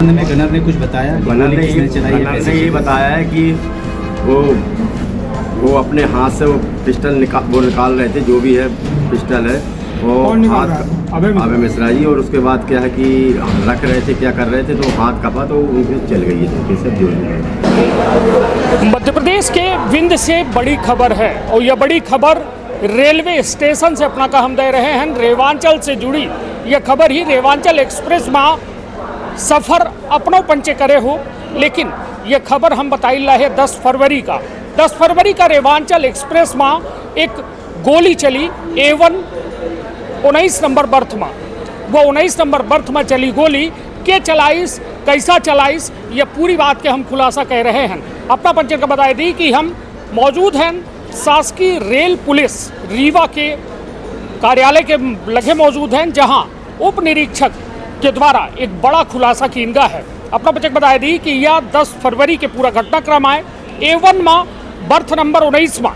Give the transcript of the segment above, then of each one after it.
में गनर ने कुछ बताया? गनर ने ये बताया है कि वो अपने हाथ से वो पिस्टल निकाल रहे थे, जो भी है पिस्टल है वो हाथ अभय मिश्रा जी, और उसके बाद क्या है कि रख रहे थे, क्या कर रहे थे, तो हाथ कपा तो उनके चल गई है सब जो। मध्य प्रदेश के विंध्य से बड़ी खबर है और यह बड़ी खबर रेलवे स्टेशन से अपना का हम दे रहे हैं। रेवांचल से जुड़ी यह खबर ही रेवांचल एक्सप्रेस में सफ़र अपनों पंचे करे हो, लेकिन यह खबर हम बताई ला है 10 फरवरी का। 10 फरवरी का रेवांचल एक्सप्रेस में एक गोली चली A1 19 नंबर बर्थ में। वो 19 नंबर बर्थ में चली गोली के चलाइस, कैसा चलाइस, ये पूरी बात के हम खुलासा कह रहे हैं। अपना पंचर का बताया दी कि हम मौजूद हैं शासकीय रेल पुलिस रीवा के कार्यालय के लगे मौजूद हैं, जहां उप निरीक्षक के द्वारा एक बड़ा खुलासा कीनगा है। अपना पंचर बताया दी कि यह 10 फरवरी के पूरा घटनाक्रम आए। A1 में बर्थ नंबर 19 में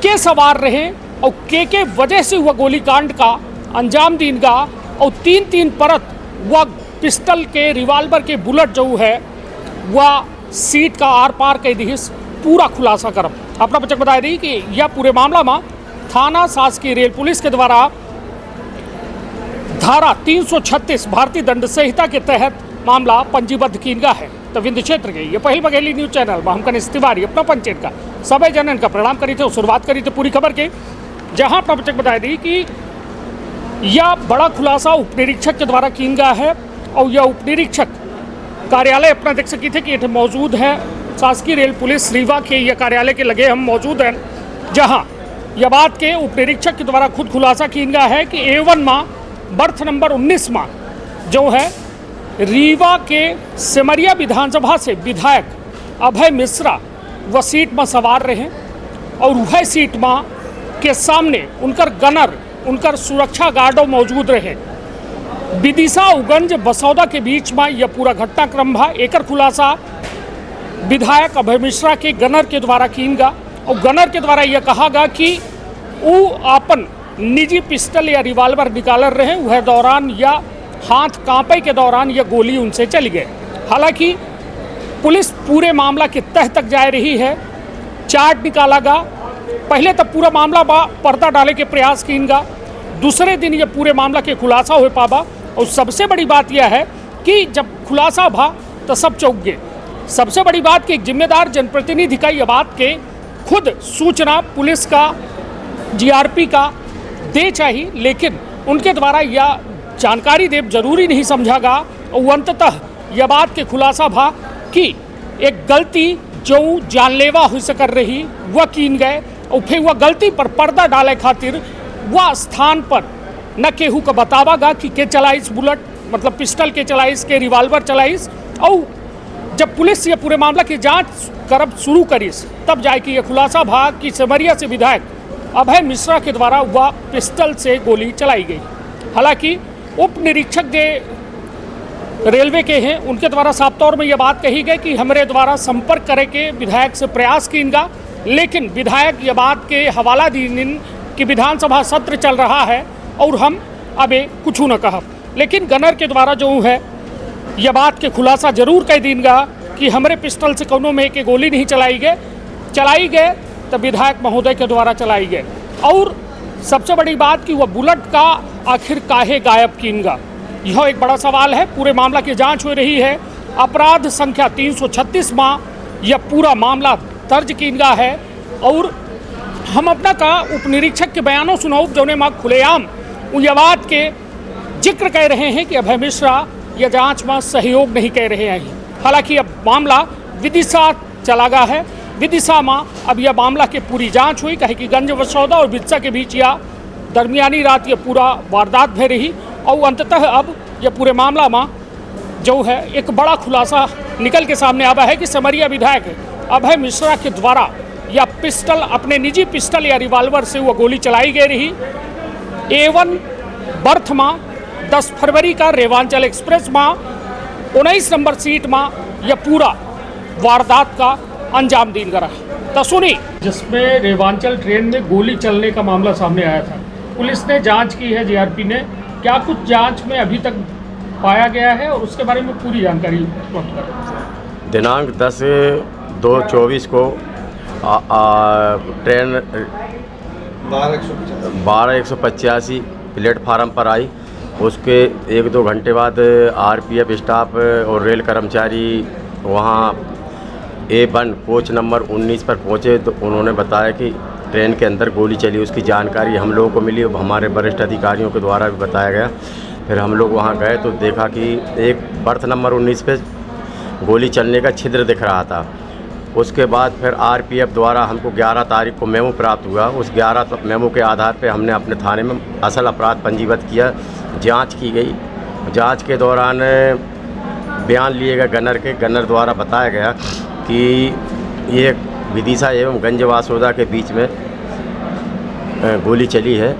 के सवार रहे और के वजह से हुआ गोलीकांड का अंजाम दीनगा, और 3-3 परत वह पिस्टल के रिवाल्वर के बुलेट जो है वह सीट का आर पार के दिस पूरा खुलासा करब। अपना बच्चक बताया दी कि यह पूरे मामला में थाना शासकीय रेल पुलिस के द्वारा धारा 336 भारतीय दंड संहिता के तहत मामला पंजीबद्ध कीनगा है। तो विंध्य क्षेत्र के ये पहल बघेली न्यूज चैनल में हम कनिष्ठ तिवारी अपना पंचायत का सभी जनन का प्रणाम करी थे और शुरुआत करी थे पूरी खबर के, जहां अपना बच्चक बताया दी कि यह बड़ा खुलासा उप निरीक्षक के द्वारा कीनगा है। और यह उप निरीक्षक कार्यालय अपना देख सकी थे कि ये मौजूद है शासकीय रेल पुलिस रीवा के यह कार्यालय के लगे हम मौजूद हैं, जहां यह बात के उप निरीक्षक के द्वारा खुद खुलासा कीनगा है कि A1 में बर्थ नंबर 19 में जो है रीवा के सिमरिया विधानसभा से विधायक अभय मिश्रा वह सीट में सवार रहे, और वह सीट में के सामने उनकर गनर, उनकर सुरक्षा गार्डो मौजूद रहे। विदिशा उगंज बसौदा के बीच में यह पूरा घटनाक्रम भा। एकर खुलासा विधायक अभय मिश्रा के गनर के द्वारा कीनगा, और गनर के द्वारा यह कहागा कि वो अपन निजी पिस्टल या रिवाल्वर निकाल रहे, वह दौरान या हाथ कांपे के दौरान यह गोली उनसे चली गई। हालांकि पुलिस पूरे मामला के तह तक जा रही है, चार्ट निकाला गा। पहले तब पूरा मामला पर्दा डाले के प्रयास कीनगा, दूसरे दिन यह पूरे मामला के खुलासा हो पाबा। और सबसे बड़ी बात यह है कि जब खुलासा भा तो सब चौंक गए। सबसे बड़ी बात कि एक जिम्मेदार जनप्रतिनिधि का यह बात के खुद सूचना पुलिस का GRP का दे चाहिए, लेकिन उनके द्वारा यह जानकारी दे जरूरी नहीं समझागा। और अंततः यह बात के खुलासा भा कि एक गलती जो जानलेवा हो कर रही वह कीन गए, और फिर वह गलती पर पर्दा डाले खातिर वह स्थान पर न केहू का बतावागा कि के चलाइस बुलेट, मतलब पिस्टल के चलाइस, के रिवाल्वर चलाइस। और जब पुलिस ये पूरे मामला की जांच करब शुरू करीस, तब जाए कि यह खुलासा भा कि सिमरिया से विधायक अभय मिश्रा के द्वारा वह पिस्टल से गोली चलाई गई। हालांकि उप निरीक्षक जो रेलवे के हैं उनके द्वारा साफ तौर में यह बात कही गई कि हमारे द्वारा संपर्क करे के विधायक से प्रयास कीनगा, लेकिन विधायक ये बात के हवाला दीन कि विधानसभा सत्र चल रहा है और हम अबे कुछ न कहा। लेकिन गनर के द्वारा जो है यह बात के खुलासा जरूर कह दीनगा कि हमारे पिस्टल से कोनो में के गोली नहीं चलाई गए तो विधायक महोदय के द्वारा चलाई गए। और सबसे बड़ी बात कि वह बुलेट का आखिर काहे गायब कीनगा, यह एक बड़ा सवाल है। पूरे मामला की जांच हो रही है। अपराध संख्या 336 में यह पूरा मामला दर्ज कीनगा है, और हम अपना का उप निरीक्षक के बयानों सुनाऊ जौने माँ खुलेआम यह बात के जिक्र कह रहे हैं कि अभय मिश्रा यह जांच में सहयोग नहीं कह रहे हैं। हालांकि अब मामला विदिशा चला गया है। विदिशा में अब यह मामला की पूरी जांच हुई, कहे कि गंज बसौदा और विदिशा के बीच या दरमियानी रात यह पूरा वारदात भय रही, और अंततः अब यह पूरे मामला में जो है एक बड़ा खुलासा निकल के सामने आया है कि सिमरिया विधायक अभय मिश्रा के द्वारा या पिस्टल, अपने निजी पिस्टल या रिवाल्वर से वह गोली चलाई गई रही। A1 बर्थ में 10 फरवरी का रेवांचल एक्सप्रेस में 19 नंबर सीट में यह पूरा वारदात का अंजाम दीन करा। तो सुनी, जिसमें रेवांचल ट्रेन में गोली चलने का मामला सामने आया था, पुलिस ने जांच की है, GRP ने। क्या कुछ जांच में अभी तक पाया गया है और उसके बारे में पूरी जानकारी प्राप्त करें। दिनांक 10/2/24 को ट्रेन 12/185 प्लेटफार्म पर आई। उसके 1-2 घंटे बाद आरपीएफ स्टाफ और रेल कर्मचारी वहाँ A1 कोच नंबर 19 पर पहुँचे तो उन्होंने बताया कि ट्रेन के अंदर गोली चली। उसकी जानकारी हम लोगों को मिली, हमारे वरिष्ठ अधिकारियों के द्वारा भी बताया गया। फिर हम लोग वहाँ गए तो देखा कि एक बर्थ नंबर 19 पे गोली चलने का छिद्र दिख रहा था। उसके बाद फिर आरपीएफ द्वारा हमको 11 तारीख को मेमो प्राप्त हुआ। उस 11 मेमो के आधार पे हमने अपने थाने में असल अपराध पंजीबद्ध किया। जांच की गई। जांच के दौरान बयान लिए गए गनर द्वारा बताया गया कि ये विदिशा एवं गंजवासोदा के बीच में गोली चली है,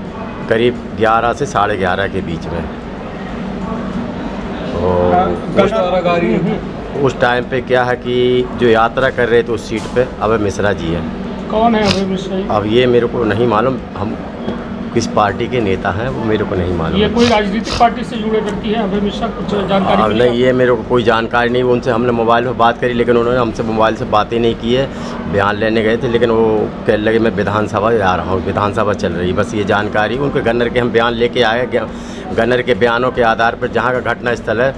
करीब 11 से 11:30 के बीच में। उस टाइम पे क्या है कि जो यात्रा कर रहे थे उस सीट पे अभय मिश्रा जी है। कौन है अभय मिश्रा जी? अब ये मेरे को नहीं मालूम, हम किस पार्टी के नेता हैं वो मेरे को नहीं मालूम। ये कोई राजनीतिक पार्टी से जुड़े व्यक्ति हैं अभय मिश्रा? कुछ जानकारी अब नहीं, ये मेरे को कोई जानकारी नहीं। उनसे हमने मोबाइल पर बात करी लेकिन उन्होंने हमसे मोबाइल से बातें नहीं की है। बयान लेने गए थे लेकिन वो कहने लगे मैं विधानसभा जा रहा हूँ, विधानसभा चल रही, बस ये जानकारी। उनके गन्नर के हम बयान लेके आए। गन्नर के बयानों के आधार पर जहाँ का घटना स्थल है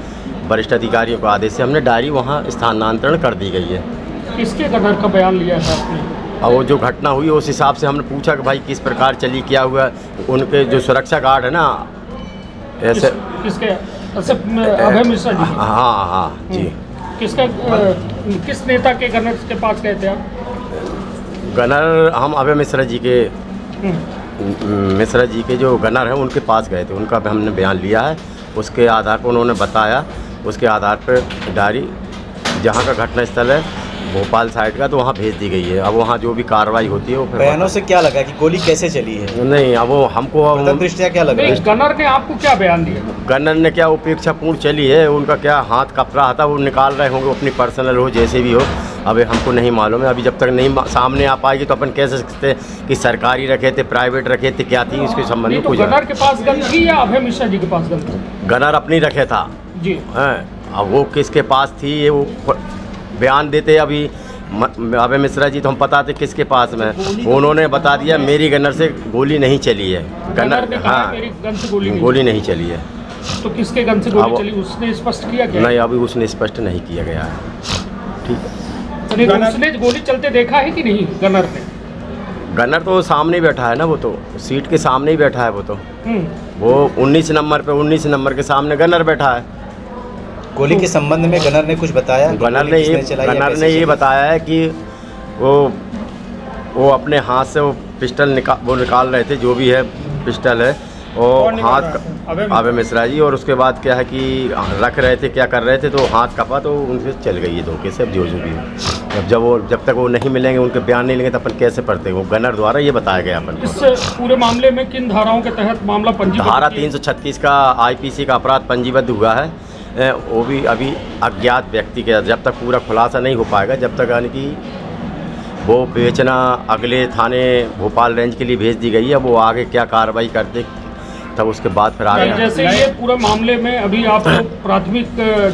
वरिष्ठ अधिकारियों के आदेश से हमने डायरी वहाँ स्थानांतरण कर दी गई है। किसके गन्नर का बयान लिया था आपने? और वो जो घटना हुई उस हिसाब से हमने पूछा कि भाई किस प्रकार चली, क्या हुआ। उनके जो सुरक्षा गार्ड है ना ऐसे किसके अभय मिश्रा जी? हाँ जी। किस नेता के गन्नर के पास गए थे आप? गन्नर हम अभय मिश्रा जी के जो गन्नर हैं उनके पास गए थे। उनका भी हमने बयान लिया है। उसके आधार पर उन्होंने बताया, उसके आधार पर डायरी जहाँ का घटना स्थल है भोपाल साइड का तो वहाँ भेज दी गई है। अब वहाँ जो भी कार्रवाई होती है वो फिर बयानों से क्या लगा कि गोली कैसे चली है? नहीं, अब वो हमको दृष्टिया क्या लगा? गन्नर ने आपको क्या बयान दिया? गन्नर ने क्या उपेक्षापूर्ण चली है, उनका क्या हाथ कप रहा था, वो निकाल रहे होंगे अपनी पर्सनल हो जैसे भी हो। अभी हमको नहीं मालूम है। अभी जब तक नहीं सामने आ पाएगी तो अपन कह सकते कि सरकारी रखे थे, प्राइवेट रखे थे, क्या थी इसके संबंध में कुछ। गन्नर के पास गन थी या अभय मिश्रा जी के पास गन थी? गन्नर अपनी रखे था जी। अब वो किसके पास थी ये वो बयान देते। अभी अभय मिश्रा जी तो हम पता थे किसके पास में, उन्होंने बता दिया मेरी गन्नर से गोली नहीं चली है। गन्नर हाँ, मेरी गन से गोली नहीं चली है। तो किसके गन से गोली चली उसने स्पष्ट किया क्या? नहीं, अभी उसने स्पष्ट नहीं किया गया है। ठीक है, उसने गोली चलते देखा है कि नहीं गन्नर ने? गन्नर तो सामने ही बैठा है ना, वो तो सीट के सामने ही बैठा है। वो तो वो 19 नंबर पे 19 नंबर के सामने गन्नर बैठा है। गोली के संबंध में गन्नर ने कुछ बताया? गन्नर ने ये बताया है कि वो अपने हाथ से वो पिस्टल निकाल रहे थे, जो भी है पिस्टल है और हाथ अभय मिश्रा जी। और उसके बाद क्या है कि रख रहे थे, क्या कर रहे थे तो हाथ कपा तो उनसे चल गई है धोखे से। अब जो भी है जब तक वो नहीं मिलेंगे, उनके बयान नहीं लेंगे तो अपन कैसे पढ़ते? वो गन्नर द्वारा ये बताया गया अपन को। इस पूरे मामले में किन धाराओं के तहत मामला पंजीबद्ध? धारा 336 का आईपीसी का अपराध पंजीबद्ध हुआ है। वो भी अभी अज्ञात व्यक्ति के, जब तक पूरा खुलासा नहीं हो पाएगा, जब तक यानी कि वो बेचना अगले थाने भोपाल रेंज के लिए भेज दी गई है। वो आगे क्या कार्रवाई करते तब उसके बाद फिर आगे। जैसे ये पूरे मामले में अभी आपको प्राथमिक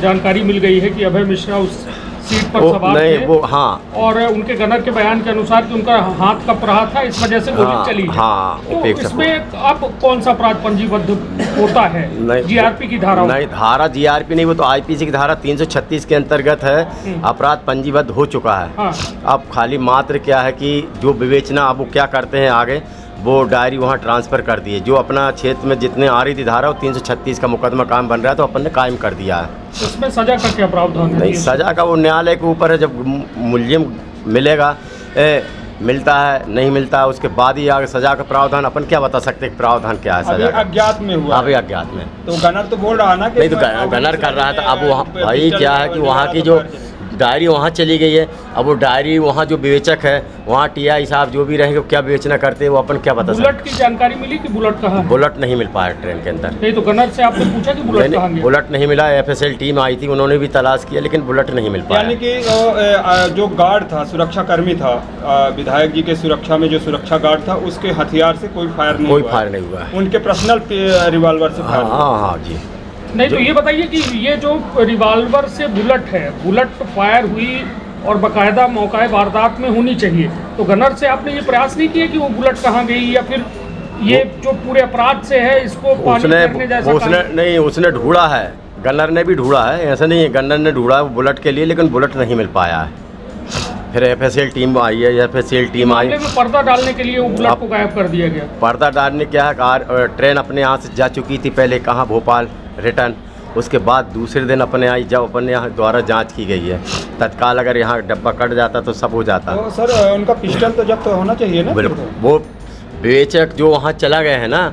जानकारी मिल गई है कि अभय मिश्रा उस सीट पर सवार थे। वो हाँ, और उनके गन्नर के बयान के अनुसार कि उनका हाथ कप रहा था, इस वजह से गोली चली है। हाँ, तो इसमें अब कौन सा अपराध पंजीबद्ध होता है? जीआरपी की धारा? नहीं, धारा जीआरपी नहीं, वो तो आईपीसी की धारा 336 के अंतर्गत है। अपराध पंजीबद्ध हो चुका है। हाँ। अब खाली मात्र क्या है कि जो विवेचना अब वो क्या करते हैं आगे, वो डायरी वहाँ ट्रांसफ़र कर दी है। जो अपना क्षेत्र में जितने आ रही थी धारा वो 336 का मुकदमा काम बन रहा है तो अपन ने कायम कर दिया है। इसमें सज़ा का क्या प्रावधान है? नहीं, सज़ा का वो न्यायालय के ऊपर है। जब मुलजिम मिलेगा, मिलता है नहीं मिलता है, उसके बाद ही आगे सज़ा का प्रावधान अपन क्या बता सकते हैं प्रावधान क्या है सज़ा? अज्ञात में हुआ। अभी अज्ञात में तो गन्नर तो बोल रहा ना कि नहीं, तो गन्नर कर रहा था। अब वहाँ भाई क्या है कि वहाँ की जो डायरी वहाँ चली गई है। अब वो डायरी वहाँ जो विवेचक है वहाँ टीआई साहब जो भी रहेंगे क्या विवेचना करते हैं वो अपन क्या बता सकते। बुलेट की जानकारी मिली कि बुलेट कहाँ है? बुलेट नहीं मिल पाया ट्रेन के अंदर। नहीं, तो गन्नर से आपने पूछा कि बुलेट कहाँ गया? बुलेट नहीं मिला। एफएसएल टीम आई थी, उन्होंने भी तलाश किया लेकिन बुलेट नहीं मिल पाया। यानी कि जो गार्ड था, सुरक्षा कर्मी था, विधायक जी के सुरक्षा में जो सुरक्षा गार्ड था, उसके हथियार से कोई फायर नहीं हुआ। नहीं हुआ। उनके पर्सनल रिवॉल्वर से? हाँ जी। नहीं तो ये बताइए कि ये जो रिवॉल्वर से बुलेट है, बुलेट फायर हुई और बाकायदा मौका वारदात में होनी चाहिए, तो गनर से आपने ये प्रयास नहीं किया कि वो बुलेट कहाँ गई, या फिर ये जो पूरे अपराध से है इसको पानी करने जैसा उसने नहीं, उसने ढूंढा है, गनर ने भी ढूंढा है, ऐसा नहीं है, गनर ने ढूंढा है बुलेट के लिए, लेकिन बुलेट नहीं मिल पाया है। फिर एफएसएल टीम आई है, एफएसएल टीम आई, मामले में पर्दा डालने के लिए वो बुलेट को गायब कर दिया गया। पर्दा डालने क्या है, कार ट्रेन अपने यहाँ से जा चुकी थी पहले, कहाँ, भोपाल रिटर्न, उसके बाद दूसरे दिन अपने आई, जब अपने यहाँ द्वारा जांच की गई है, तत्काल अगर यहाँ डब्बा कट जाता तो सब हो जाता। तो सर उनका पिस्टल तो जब्त होना चाहिए ना। बिल्कुल, वो बेचक जो वहाँ चला गए हैं ना,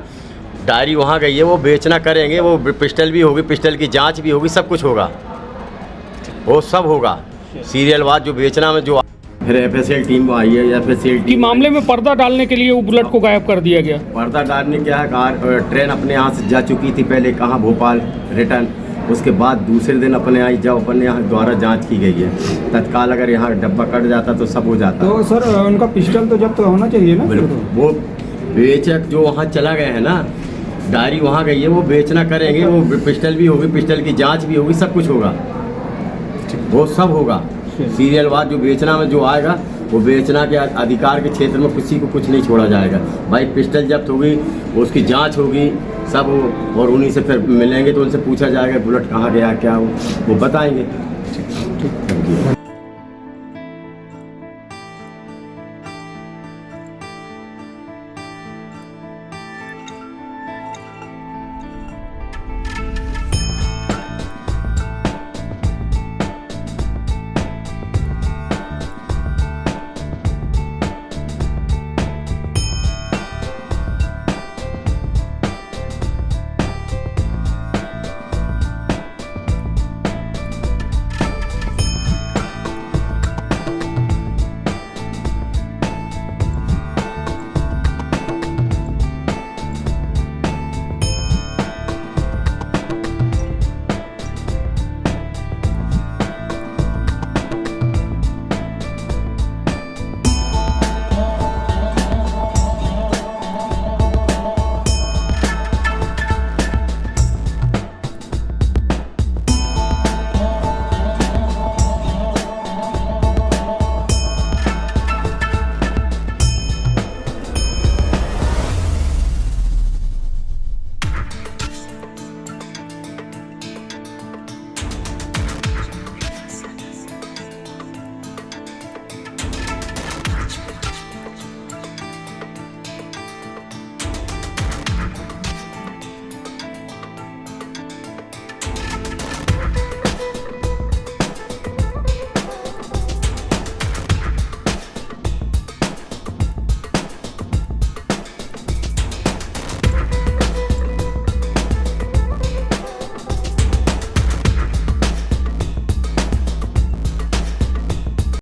डायरी वहाँ गई है, वो बेचना करेंगे, वो पिस्टल भी होगी, पिस्टल की जांच भी होगी, सब कुछ होगा, वो सब होगा, सीरियलवाद जो बेचना में जो। फिर एफएसएल टीम आई है, एफएसएल कि टीम मामले में पर्दा डालने के लिए वो बुलेट को गायब कर दिया गया। पर्दा डालने क्या है, कार ट्रेन अपने यहाँ से जा चुकी थी पहले, कहाँ, भोपाल रिटर्न, उसके बाद दूसरे दिन अपने आई, जब अपने यहाँ द्वारा जांच की गई है, तत्काल अगर यहाँ डब्बा कट जाता तो सब हो जाता। तो सर उनका पिस्टल तो जब्त होना चाहिए ना। बिल्कुल, वो बेचक जो वहाँ चला गए हैं ना, डायरी वहाँ गई है, वो बेचना करेंगे, वो पिस्टल भी होगी, पिस्टल की जांच भी होगी, सब कुछ होगा, वो सब होगा, सीरियलवाद जो बेचना में जो आएगा, वो बेचना के अधिकार के क्षेत्र में किसी को कुछ नहीं छोड़ा जाएगा भाई। पिस्टल जब्त होगी, उसकी जांच होगी, सब हो, और उन्हीं से फिर मिलेंगे तो उनसे पूछा जाएगा बुलेट कहाँ गया, क्या हो, वो बताएंगे।